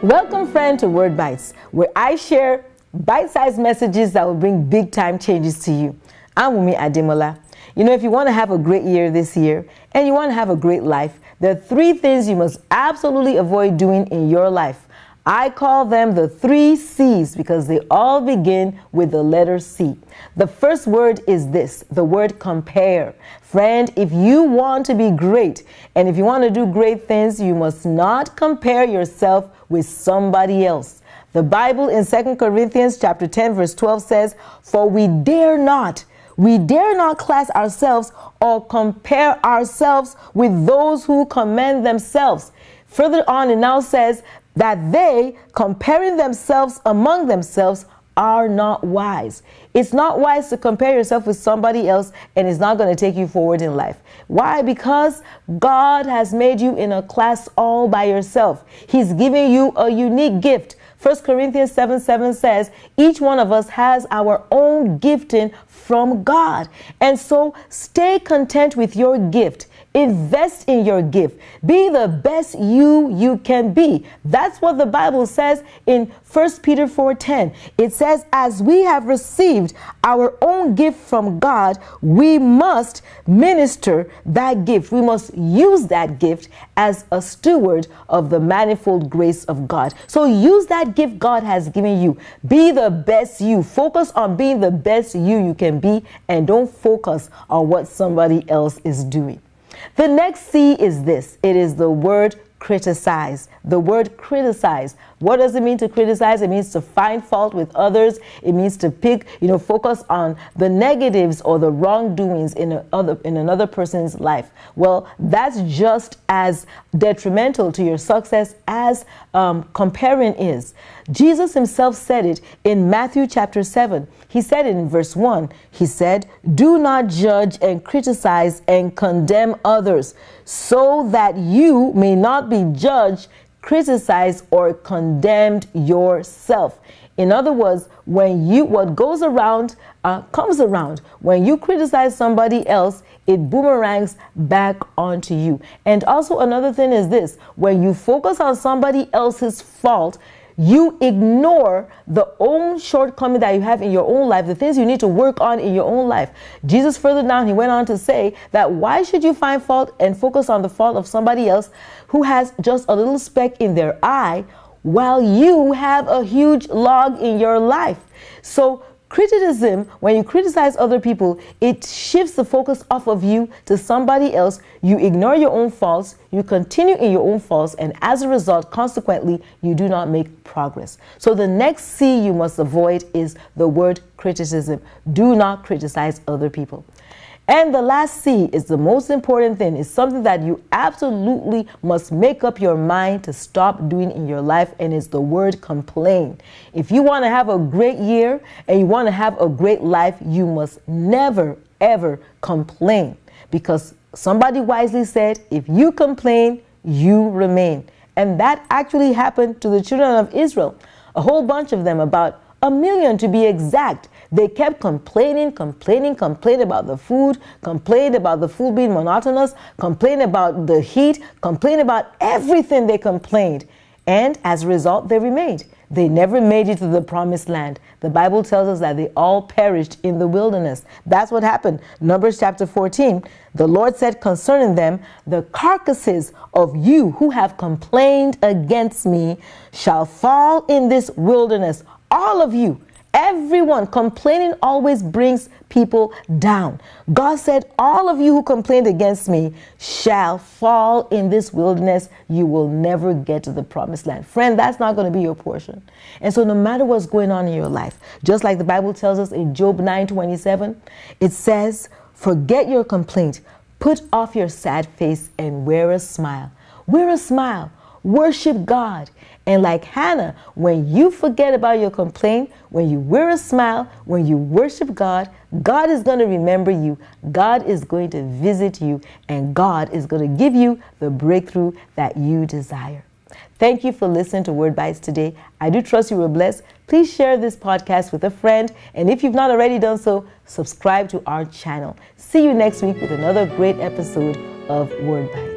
Welcome, friend, to WordBites, where I share bite-sized messages that will bring big-time changes to you. I'm Wumi Ademola. You know, if you want to have a great year this year and you want to have a great life, there are 3 things you must absolutely avoid doing in your life. I call them the 3 C's because they all begin with the letter C. The first word is this, the word compare. Friend, if you want to be great and if you want to do great things, you must not compare yourself with somebody else. The Bible in 2 Corinthians chapter 10 verse 12 says, "For we dare not class ourselves or compare ourselves with those who commend themselves." Further on, it now says that they, comparing themselves among themselves, are not wise. It's not wise to compare yourself with somebody else, and it's not going to take you forward in life. Why? Because God has made you in a class all by yourself. He's giving you a unique gift. 1 Corinthians 7:7 says, each one of us has our own gifting from God. And so stay content with your gift. Invest in your gift. Be the best you can be. That's what the Bible says in 1 Peter 4:10. It says, as we have received our own gift from God, we must minister that gift. We must use that gift as a steward of the manifold grace of God. So use that gift God has given you. Be the best you. Focus on being the best you can be, and don't focus on what somebody else is doing. The next C is this. It is the word criticize. The word criticize. What does it mean to criticize? It means to find fault with others. It means to focus on the negatives or the wrongdoings in another person's life. Well, that's just as detrimental to your success as comparing is. Jesus himself said it in Matthew chapter 7. He said it in verse 1. He said, "Do not judge and criticize and condemn others, so that you may not be judged, criticized, or condemned yourself." In other words, what goes around comes around. When you criticize somebody else, it boomerangs back onto you. And also another thing is this: when you focus on somebody else's fault, you ignore the own shortcoming that you have in your own life, the things you need to work on in your own life. Jesus further down, he went on to say that why should you find fault and focus on the fault of somebody else who has just a little speck in their eye while you have a huge log in your life? So criticism, when you criticize other people, it shifts the focus off of you to somebody else. You ignore your own faults, you continue in your own faults, and as a result, consequently, you do not make progress. So the next C you must avoid is the word criticism. Do not criticize other people. And the last C is the most important thing. It's something that you absolutely must make up your mind to stop doing in your life, and it's the word complain. If you want to have a great year and you want to have a great life, you must never, ever complain, because somebody wisely said, if you complain, you remain. And that actually happened to the children of Israel. A whole bunch of them, about 1 million to be exact. They kept complaining about the food, complained about the food being monotonous, complained about the heat, complained about everything. They complained. And as a result, they remained. They never made it to the promised land. The Bible tells us that they all perished in the wilderness. That's what happened. Numbers chapter 14, the Lord said concerning them, "The carcasses of you who have complained against me shall fall in this wilderness." All of you. Everyone. Complaining always brings people down. God said, all of you who complained against me shall fall in this wilderness. You will never get to the promised land. Friend, that's not going to be your portion. And so no matter what's going on in your life, just like the Bible tells us in Job 9:27, it says, "Forget your complaint, put off your sad face and wear a smile." Wear a smile. Worship God. And like Hannah, when you forget about your complaint, when you wear a smile, when you worship God, God is going to remember you. God is going to visit you, and God is going to give you the breakthrough that you desire. Thank you for listening to WordBites today. I do trust you were blessed. Please share this podcast with a friend. And if you've not already done so, subscribe to our channel. See you next week with another great episode of WordBites.